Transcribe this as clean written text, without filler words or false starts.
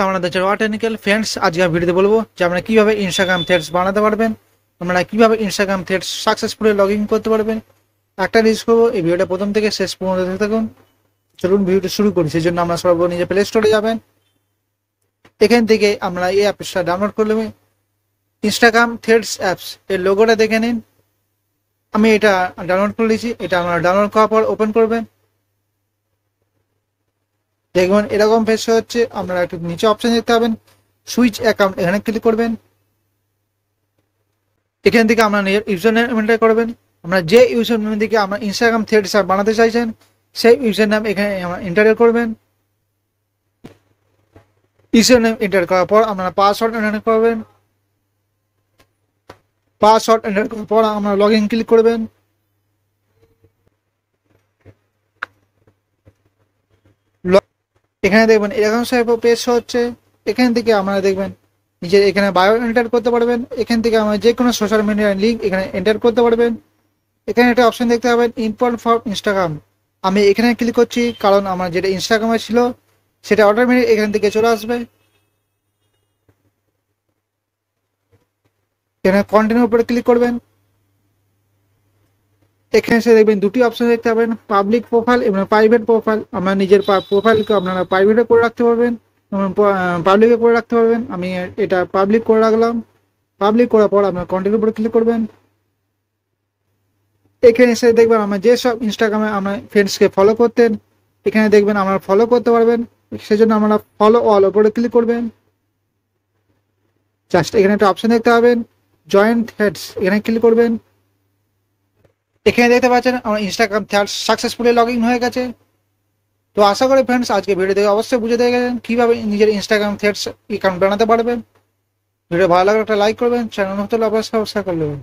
আমাদের technical friends, আজকে ভিডিওতে বলবো যে আমরা কিভাবে ইনস্টাগ্রাম থ্রেডস বানাতে পারবেন, আমরা কিভাবে Instagram threads successfully log in করতে পারবেন। একটা রিস্ক করবো, এই ভিডিওটা প্রথম থেকে শেষ পর্যন্ত দেখতে থাকুন। চলুন ভিডিওটা শুরু করি। সেই জন্য আমরা সর্ব নিজে প্লে স্টোরে যাবেন। এখান থেকে আমরা এই অ্যাপসটা ডাউনলোড করে নেবেন, ইনস্টাগ্রাম থ্রেডস অ্যাপস এর লোগোটা দেখে নিন। আমি এটা ডাউনলোড করে নিয়েছি। এটা আমরা ডাউনলোড করার পর ওপেন করবেন। দেখবেন এরকম পেজ হচ্ছে। আপনারা একটু নিচে অপশন দেখতে পাবেন সুইচ অ্যাকাউন্ট, এখানে ক্লিক করবেন। এখান থেকে আপনার নিজের ইউজার নেম এন্টার করবেন। আমরা যে ইউজার নেম থেকে আমরা ইনস্টাগ্রাম থ্রেডস অ্যাপ বানাতে চাইছেন সেই ইউজার নেম এখানে এন্টার করবেন। ইউজার নেম এন্টার করার পর আপনারা পাসওয়ার্ড এন্টার করবেন। পাসওয়ার্ড এন্টার করার পর আমরা লগ ইন ক্লিক করবেন। এখানে দেখবেন এরকম পেজ হচ্ছে। এখান থেকে আপনারা দেখবেন নিজের এখানে বায়ো এন্টার করতে পারবেন। এখান থেকে আমরা যে কোনো সোশ্যাল মিডিয়ার লিঙ্ক এখানে এন্টার করতে পারবেন। এখানে একটা অপশন দেখতে পাবেন ইম্পোর্ট ফর ইনস্টাগ্রাম। আমি এখানে ক্লিক করছি কারণ আমার যেটা ইনস্টাগ্রামে ছিল সেটা অটোমেটিক এখান থেকে চলে আসবে। এখানে কন্টিনিউর উপরে ক্লিক করবেন। এখানে এসে দেখবেন দুটি অপশন দেখতে পাবেন, পাবলিক প্রোফাইল এবং প্রাইভেট প্রোফাইল। আপনার নিজের প্রোফাইলকে আপনারা প্রাইভেটে করে রাখতে পারবেন এবং পাবলিকে করে রাখতে পারবেন। আমি এটা পাবলিক করে রাখলাম। পাবলিক করার পর আপনার কন্টিনিউর উপরে ক্লিক করবেন। এখানে এসে দেখবেন আমরা যেসব ইনস্টাগ্রামে আমরা ফ্রেন্ডসকে ফলো করতেন এখানে দেখবেন আমরা ফলো করতে পারবেন। সেজন্য আমরা ফলো অল উপরে ক্লিক করবেন। জাস্ট এখানে একটা অপশন দেখতে পাবেন জয়েন থ্রেডস, এখানে ক্লিক করবেন। এখানে দেখতে পাচ্ছেন আমার Instagram threads successfully log in হয়ে গেছে। তো আশা করি ফ্রেন্ডস আজকে ভিডিও দেখে অবশ্যই বুঝে গেছেন কীভাবে নিজের ইনস্টাগ্রাম থ্রেডস অ্যাকাউন্ট বানাতে পারবেন। ভিডিও ভালো লাগলে একটা লাইক করবেন, চ্যানেল নতুন হলে অবশ্যই সাবস্ক্রাইব করে নেবেন।